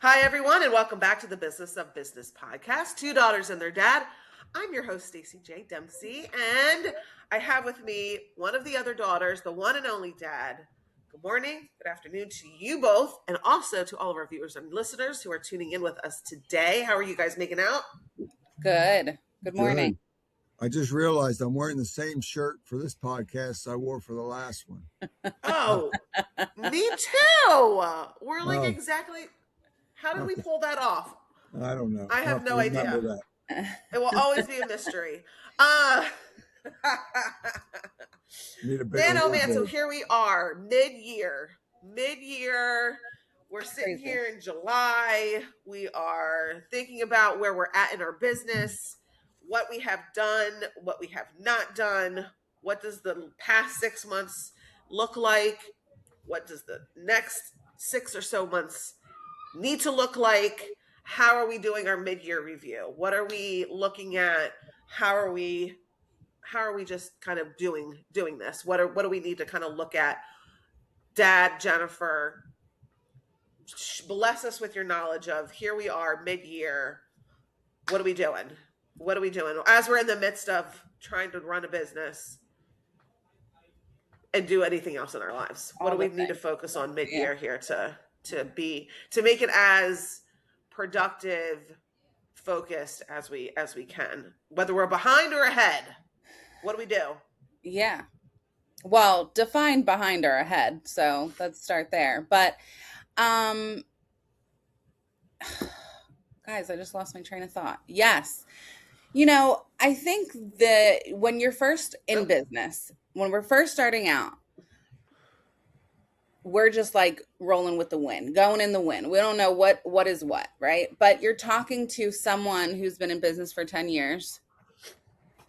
Hi, everyone, and welcome back to the Business of Business podcast, Two Daughters and Their Dad. I'm your host, Stacey J. Dempsey, and I have with me one of the other daughters, the one and only dad. Good morning, good afternoon to you both, and also to all of our viewers and listeners who are tuning in with us today. How are you guys making out? Good. Good morning. Good. I just realized I'm wearing the same shirt for this podcast I wore for the last one. Oh, me too. We're like Oh, exactly. How did we pull that off? I don't know. I I'll have to no idea. remember It will always be a mystery. Need a bigger Man, oh man, so wardrobe. here we are, mid-year. Mid-year. We're sitting Crazy. here in July. We are thinking about where we're at in our business, what we have done, what we have not done. What does the past 6 months look like? What does the next 6 or so months need to look like? How are we doing our mid-year review? What are we looking at? How are we just kind of doing this? What do we need to kind of look at? Dad, Jennifer, bless us with your knowledge of here we are mid-year. What are we doing? What are we doing as we're in the midst of trying to run a business and do anything else in our lives? What do we need to focus on mid-year here to make it as productive, focused as we can, whether we're behind or ahead? What do we do? Yeah. Well, define behind or ahead. So let's start there. But guys, I just lost my train of thought. Yes. I think that when you're first in business, when we're first starting out, we're just like rolling with the wind, going in the wind. We don't know what is what, right? But you're talking to someone who's been in business for 10 years.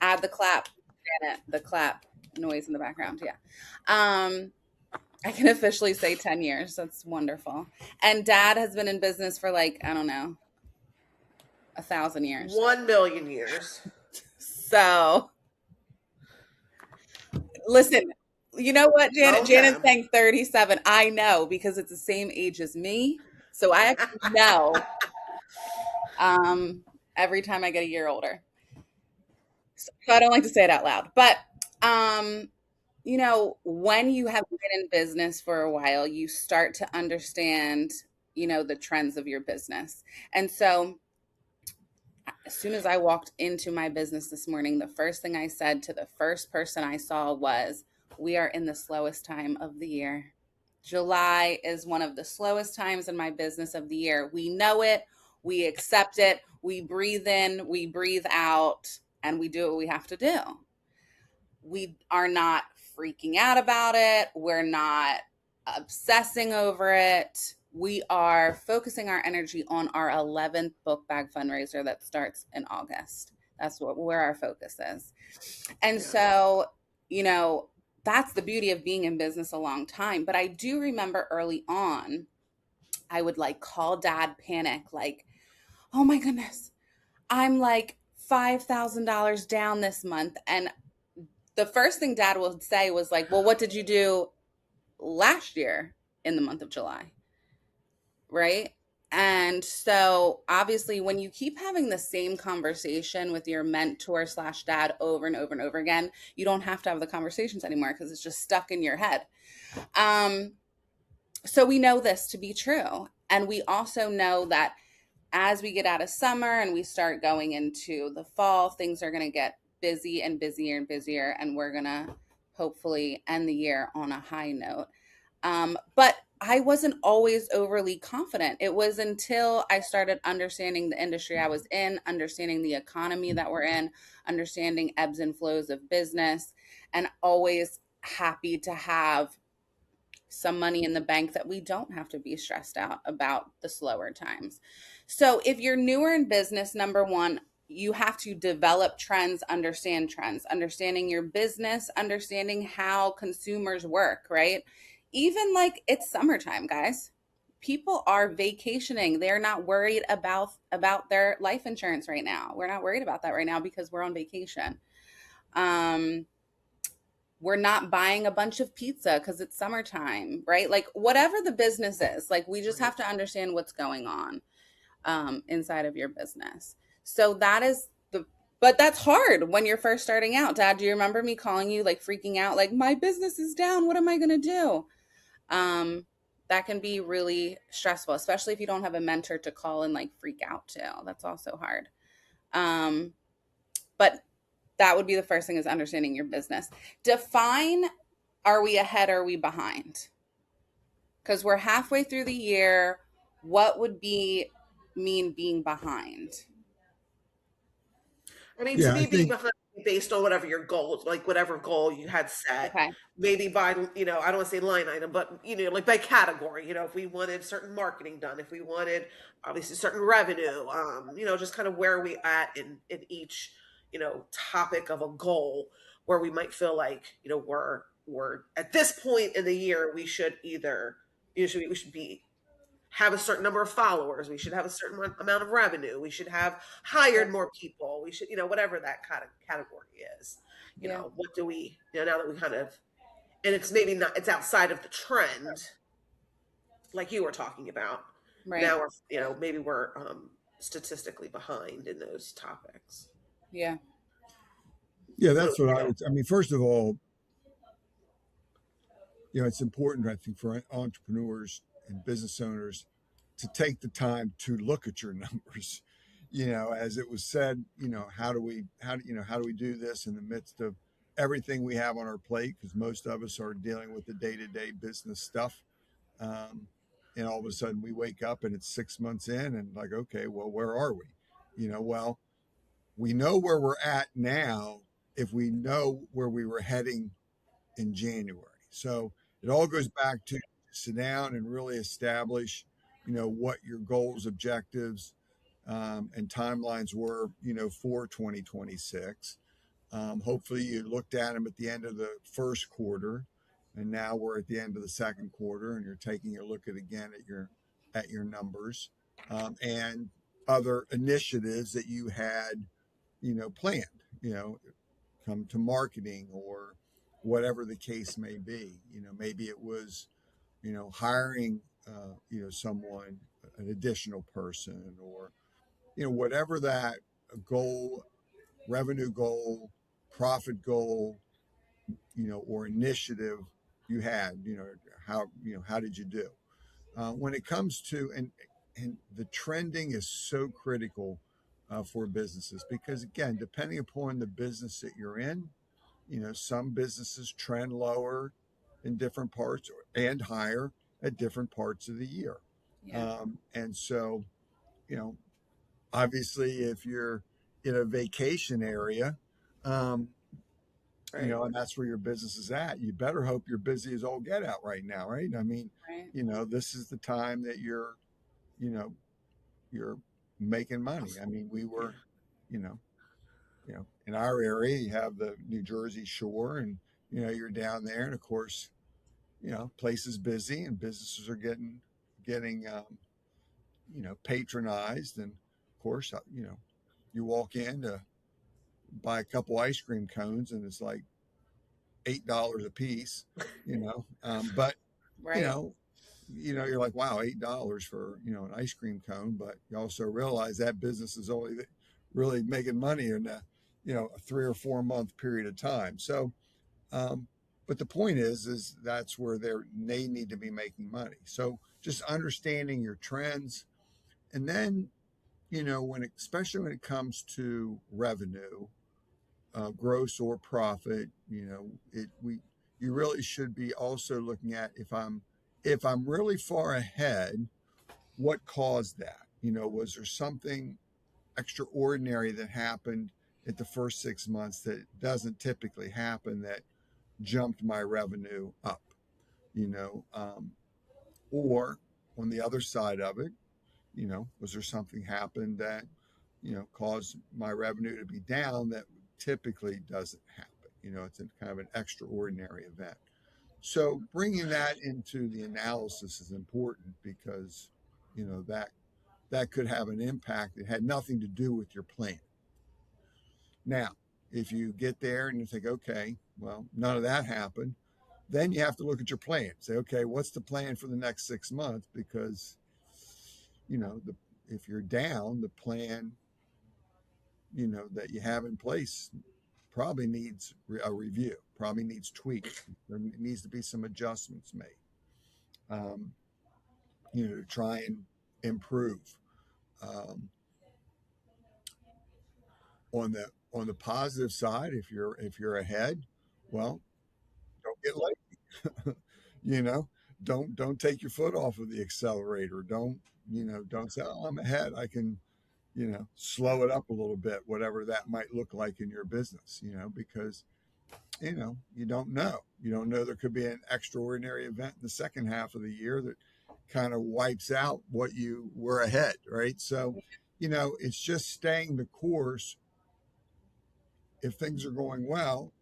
Add the clap, Janet, the clap noise in the background. Yeah. I can officially say 10 years. That's wonderful. And dad has been in business for like, I don't know, 1,000 years. 1 million years. So listen, you know what, Janet? Okay. Janet's saying 37. I know because it's the same age as me. So I actually know every time I get a year older. So I don't like to say it out loud. But when you have been in business for a while, you start to understand, the trends of your business. And so as soon as I walked into my business this morning, the first thing I said to the first person I saw was, we are in the slowest time of the year. July is one of the slowest times in my business of the year. We know it. We accept it. We breathe in, we breathe out, and we do what we have to do. We are not freaking out about it. We're not obsessing over it. We are focusing our energy on our 11th book bag fundraiser that starts in August. That's where our focus is. And so, that's the beauty of being in business a long time. But I do remember early on, I would like call dad, panic, like, oh my goodness, I'm like $5,000 down this month. And the first thing dad would say was like, well, what did you do last year in the month of July? Right? And so obviously when you keep having the same conversation with your mentor / dad over and over and over again, you don't have to have the conversations anymore because it's just stuck in your head. So we know this to be true. And we also know that as we get out of summer and we start going into the fall, things are going to get busy and busier and busier. And we're going to hopefully end the year on a high note. But I wasn't always overly confident. It was until I started understanding the industry I was in, understanding the economy that we're in, understanding ebbs and flows of business, and always happy to have some money in the bank that we don't have to be stressed out about the slower times. So if you're newer in business, number one, you have to develop trends, understanding your business, understanding how consumers work, right? Even like it's summertime, guys. People are vacationing. They're not worried about their life insurance right now. We're not worried about that right now because we're on vacation. we're not buying a bunch of pizza because it's summertime, right? Like whatever the business is, like we just Right. have to understand what's going on inside of your business. So that is the, but that's hard when you're first starting out. Dad, do you remember me calling you like freaking out, like my business is down? What am I going to do? Um, that can be really stressful, especially if you don't have a mentor to call and like freak out to. That's also hard. Um, but that would be the first thing is understanding your business. Define, are we ahead or are we behind? Because we're halfway through the year. What would be mean being behind? I mean, to Yeah, I me, being think, behind based on whatever your goals, like whatever goal you had set, Okay. maybe by, I don't want to say line item, but, like by category, if we wanted certain marketing done, if we wanted obviously certain revenue, just kind of where are we at in each, topic of a goal where we might feel like, we're at this point in the year, we should either, we should be have a certain number of followers. We should have a certain amount of revenue. We should have hired Yep. more people. We should, whatever that kind of category is. Yeah. What do we, now that we kind of, and it's maybe not, it's outside of the trend, like you were talking about. Right. Now we're, maybe we're statistically behind in those topics. Yeah. yeah, What, that's what I mean, first of all, it's important, I think, for entrepreneurs and business owners to take the time to look at your numbers. As it was said, how do we do this in the midst of everything we have on our plate? Because most of us are dealing with the day-to-day business stuff. And all of a sudden we wake up and it's 6 months in and like, okay, well, where are we? Well, we know where we're at now if we know where we were heading in January. So it all goes back to sit down and really establish, what your goals, objectives, and timelines were, for 2026. Hopefully you looked at them at the end of the first quarter, and now we're at the end of the second quarter, and you're taking a look at your numbers, and other initiatives that you had, planned. Come to marketing or whatever the case may be. Maybe it was, hiring, someone, an additional person, or, whatever that goal, revenue goal, profit goal, or initiative you had, how did you do? When it comes to, and the trending is so critical for businesses because again, depending upon the business that you're in, some businesses trend lower in different parts and higher at different parts of the year. Yeah. And so, you know, obviously, if you're in a vacation area, um, right. and that's where your business is at, you better hope you're busy as all get out right now, right? I mean, Right. this is the time that you know, you're making money. I mean, we Yeah. were, you know, in our area, you have the New Jersey shore, and you're down there, and of course, place is busy, and businesses are getting patronized, and of course, you walk in to buy a couple ice cream cones, and it's like $8 a piece, but you Right. know. You're like, wow, $8 for an ice cream cone, but you also realize that business is only really making money in a 3 or 4 month period of time. So, but the point is that's where they need to be making money. So just understanding your trends, and then especially when it comes to revenue, gross or profit, you really should be also looking at if I'm really far ahead, what caused that? Was there something extraordinary that happened at the first 6 months that doesn't typically happen that jumped my revenue up? You know, or on the other side of it, was there something happened that caused my revenue to be down that typically doesn't happen? It's a kind of an extraordinary event. So bringing that into the analysis is important because that could have an impact. It had nothing to do with your plan. Now, If you get there and you think, okay, well, none of that happened, then you have to look at your plan. Say, okay, what's the plan for the next 6 months? Because, if you're down, the plan, that you have in place probably needs a review, probably needs tweaks. There needs to be some adjustments made, um, to try and improve. Um, on the positive side, if you're ahead, well, don't get late. you know, don't take your foot off of the accelerator. Don't say, oh, I'm ahead. I can, slow it up a little bit, whatever that might look like in your business, because you don't know. You don't know, there could be an extraordinary event in the second half of the year that kind of wipes out what you were ahead, right? So, it's just staying the course. If things are going well,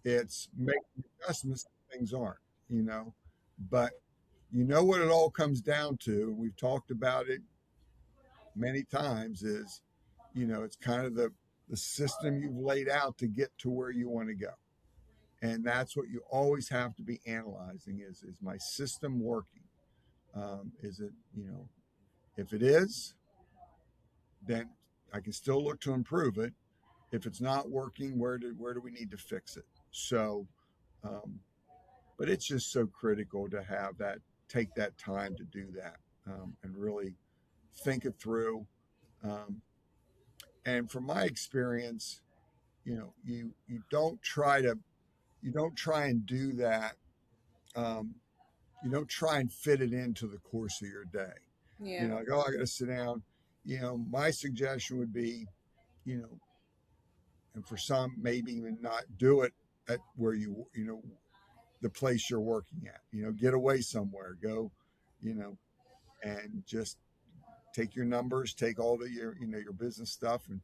it's making adjustments if things aren't, you know. But what it all comes down to, we've talked about it many times, is, it's kind of the system you've laid out to get to where you want to go. And that's what you always have to be analyzing: is my system working? Is it, if it is, then I can still look to improve it. If it's not working, where do we need to fix it? So, um, but it's just so critical to have that, take that time to do that, and really think it through. Um, and from my experience, you don't try to, you don't try and do that. Um, you don't try and fit it into the course of your day. Yeah. Like, oh, I got to sit down. My suggestion would be, you know, and for some, maybe even not do it at where the place you're working at. Get away somewhere, go, you know, and just take your numbers, take all your business stuff, and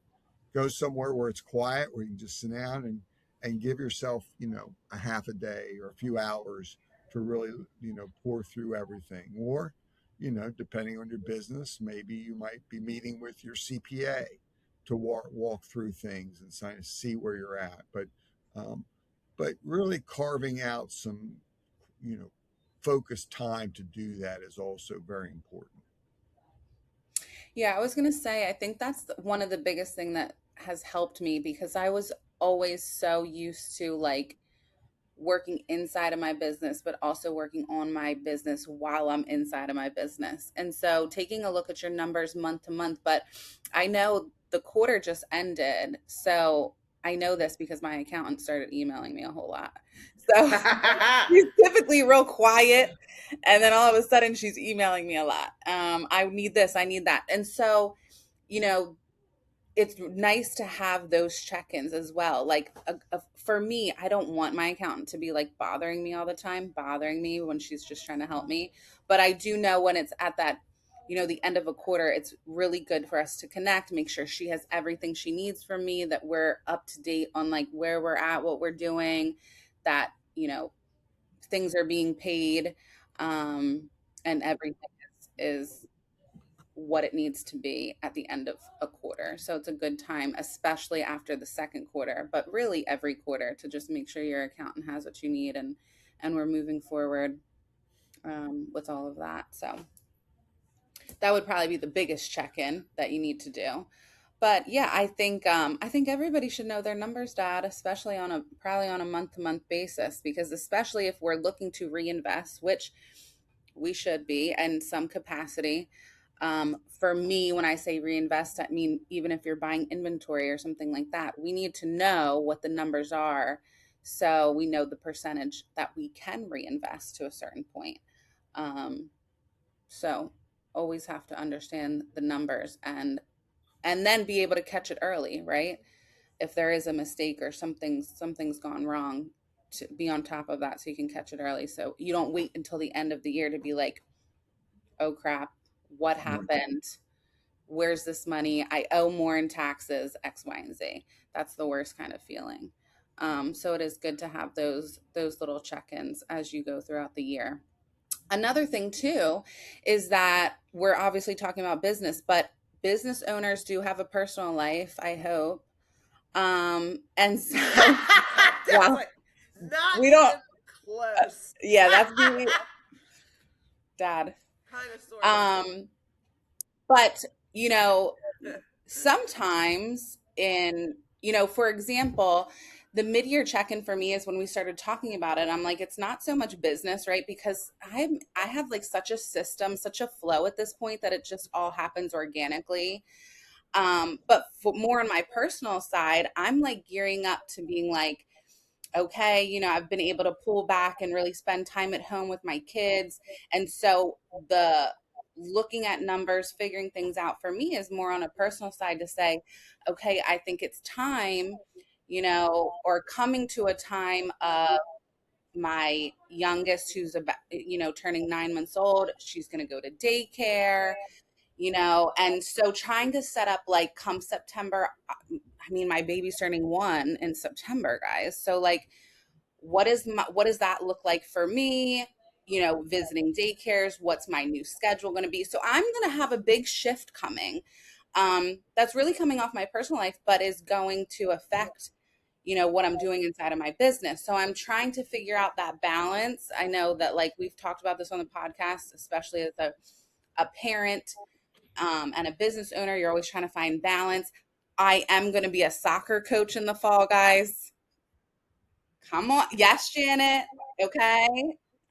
go somewhere where it's quiet, where you can just sit down and give yourself, a half a day or a few hours to really, pour through everything. Or, depending on your business, maybe you might be meeting with your CPA to walk through things and kind of see where you're at. Um, but really carving out some, you know, focused time to do that is also very important. Yeah, I was going to say, I think that's one of the biggest thing that has helped me because I was always so used to like working inside of my business, but also working on my business while I'm inside of my business. And so taking a look at your numbers month to month, but I know the quarter just ended. So I know this because my accountant started emailing me a whole lot. So she's typically real quiet. And then all of a sudden she's emailing me a lot. I need this, I need that. And so, you know, it's nice to have those check-ins as well. Like for me, I don't want my accountant to be like bothering me all the time, bothering me when she's just trying to help me. But I do know when it's at that, the end of a quarter, it's really good for us to connect, make sure she has everything she needs from me, that we're up to date on like where we're at, what we're doing, that, things are being paid, um, and everything is what it needs to be at the end of a quarter. So it's a good time, especially after the second quarter, but really every quarter, to just make sure your accountant has what you need, and we're moving forward, with all of that. So that would probably be the biggest check-in that you need to do. But yeah, I think everybody should know their numbers, Dad, especially on a probably on a month-to-month basis, because especially if we're looking to reinvest, which we should be in some capacity. For me, when I say reinvest, I mean, even if you're buying inventory or something like that, we need to know what the numbers are so we know the percentage that we can reinvest to a certain point. Um, so always have to understand the numbers and then be able to catch it early, right? If there is a mistake or something's gone wrong, to be on top of that so you can catch it early. So you don't wait until the end of the year to be like, oh crap, what Right. happened? Where's this money? I owe more in taxes, X, Y, and Z. That's the worst kind of feeling. So it is good to have those little check-ins as you go throughout the year. Another thing too is that we're obviously talking about business, but business owners do have a personal life, I hope. And so, That's well, like not we don't, even close. yeah, that's me, Dad. Kind of, sort of. Um, but, you know, sometimes for example, the mid-year check-in for me is when we started talking about it. I'm like, it's not so much business, right? Because I have like such a system, such a flow at this point that it just all happens organically. But for more on my personal side, I'm like gearing up to being like, okay, I've been able to pull back and really spend time at home with my kids. And so the looking at numbers, figuring things out for me is more on a personal side to say, okay, I think it's time, or coming to a time of my youngest who's about, turning 9 months old. She's going to go to daycare, and so trying to set up like come September. I mean, my baby's turning 1 in September, guys. So like, what does that look like for me? Visiting daycares, what's my new schedule going to be? So I'm going to have a big shift coming. That's really coming off my personal life, but is going to affect, what I'm doing inside of my business. So I'm trying to figure out that balance. I know that like we've talked about this on the podcast, especially as a parent, and a business owner, you're always trying to find balance. I am going to be a soccer coach in the fall, guys. Come on. Yes, Janet. Okay.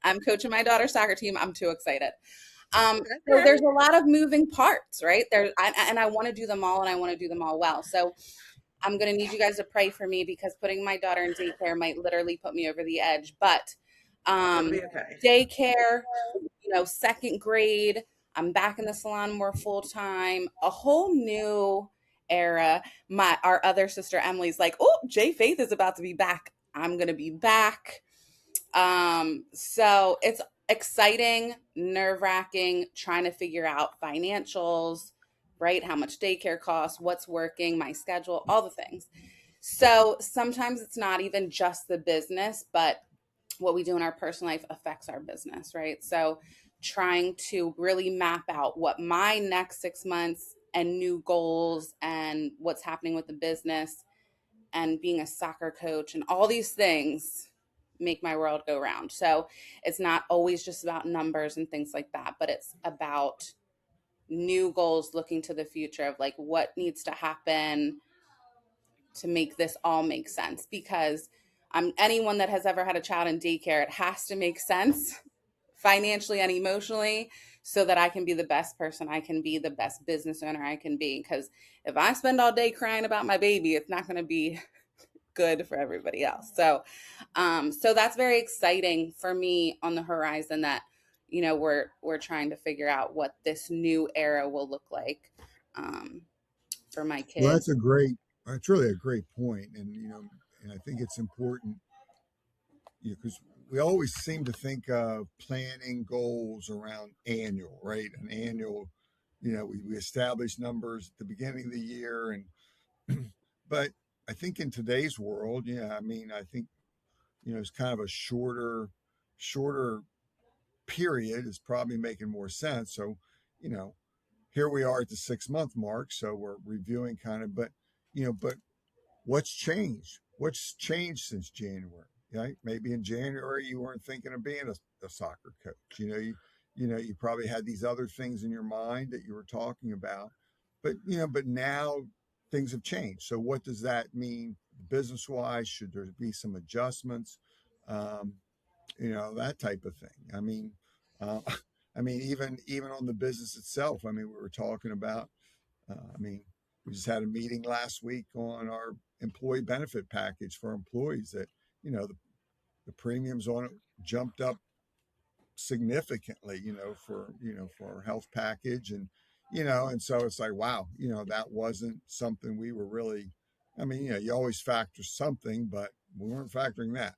I'm coaching my daughter's soccer team. I'm too excited. So Okay. there's a lot of moving parts, right? And I want to do them all, and I want to do them all well. So I'm going to need you guys to pray for me because putting my daughter in daycare might literally put me over the edge. But It'll be okay. daycare, second grade, I'm back in the salon more full time, a whole new era. Our other sister Emily's like, oh, Jay Faith is about to be back. I'm gonna be back. So it's exciting, nerve-wracking, trying to figure out financials, right? How much daycare costs, what's working, my schedule, all the things. So sometimes it's not even just the business, but what we do in our personal life affects our business, right? So trying to really map out what my next 6 months and new goals and what's happening with the business and being a soccer coach and all these things make my world go round. So it's not always just about numbers and things like that, but it's about new goals looking to the future of like what needs to happen to make this all make sense, because anyone that has ever had a child in daycare, it has to make sense financially and emotionally so that I can be the best person I can be, the best business owner I can be. Because if I spend all day crying about my baby, it's not going to be good for everybody else. So that's very exciting for me on the horizon, that we're trying to figure out what this new era will look like, for my Well, kids. that's really a great point, and and I think it's important, because we always seem to think of planning goals around annual, right? An annual, we establish numbers at the beginning of the year, and but I think in today's world, yeah, I mean, I think it's kind of a shorter period is probably making more sense. So, you know, here we are at the 6 month mark, so we're reviewing kind of, but what's changed? What's changed since January? Right? Maybe in January you weren't thinking of being a soccer coach. You probably had these other things in your mind that you were talking about, but now things have changed. So what does that mean business wise? Should there be some adjustments? Um, that type of thing. Uh, even on the business itself. I mean, we were talking about. I mean, we just had a meeting last week on our employee benefit package for employees that, the premiums on it jumped up significantly, for our health package. And so it's like, wow, that wasn't something we were really, I mean, you always factor something, but we weren't factoring that,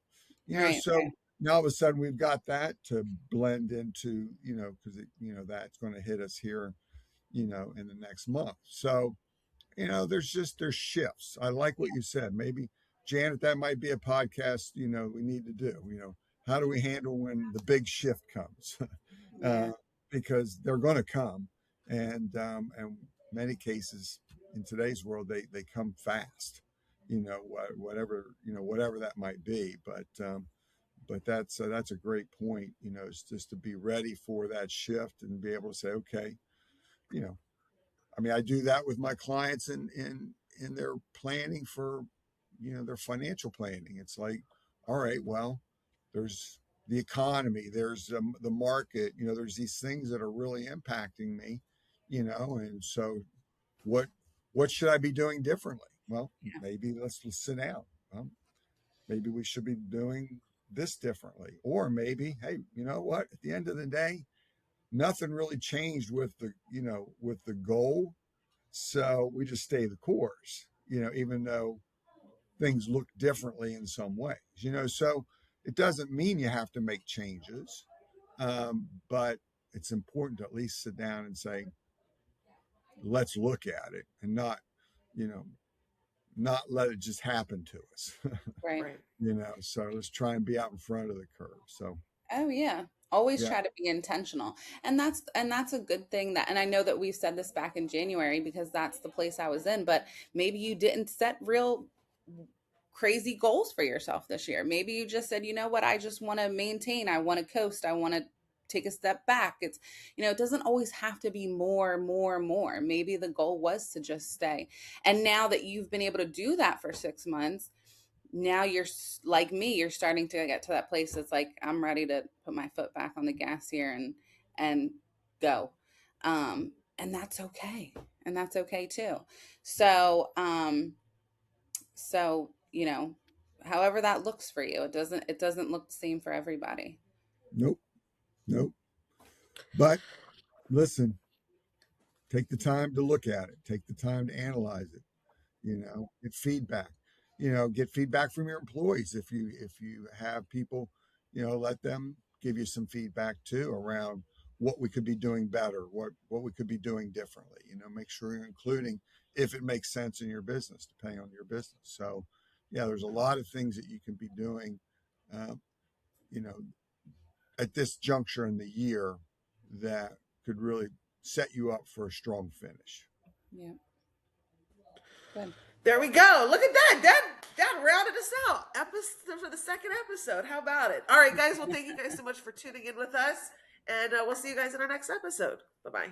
Right. so now all of a sudden we've got that to blend into, because that's going to hit us here, in the next month. So, there's shifts. I like what you said. Maybe Janet, that might be a podcast, we need to do, how do we handle when the big shift comes? uh, Yeah. because they're going to come. And many cases in today's world, they come fast. whatever that might be. But that's a great point. Is just to be ready for that shift and be able to say, okay, you know, I mean, I do that with my clients in their planning for, their financial planning. It's like, all right, well, there's the economy, there's the market, there's these things that are really impacting me, and so what what should I be doing differently? Well, Yeah. maybe let's sit down. Well, maybe we should be doing this differently, or maybe, hey, you know what? At the end of the day, nothing really changed with the goal, so we just stay the course, even though things look differently in some ways, so it doesn't mean you have to make changes, but it's important to at least sit down and say, let's look at it and you know, not let it just happen to us. Right. Right. So let's try and be out in front of the curve. So, Oh yeah. Always yeah, try to be intentional. And that's a good thing, that, and I know that we've said this back in January because that's the place I was in, but maybe you didn't set real crazy goals for yourself this year. Maybe you just said, you know what, I just want to maintain, I want to coast, I want to take a step back. It's, it doesn't always have to be more, more, more. Maybe the goal was to just stay. And now that you've been able to do that for 6 months, now you're like me, you're starting to get to that place that's like, I'm ready to put my foot back on the gas here and go. And that's okay. And that's okay too. So, however that looks for you, it doesn't look the same for everybody. nope, nope. But listen, take the time to look at it, take the time to analyze it, get feedback, get feedback from your employees. If you have people, let them give you some feedback too around what we could be doing better, what we could be doing differently. Make sure you're including, if it makes sense in your business, depending on your business. So yeah, there's a lot of things that you can be doing, uh, you know at this juncture in the year, that could really set you up for a strong finish. Yeah. Good. There we go. Look at that. That rounded us out. Episode for the second episode. How about it? All right, guys. Well, thank you guys so much for tuning in with us, and we'll see you guys in our next episode. Bye bye.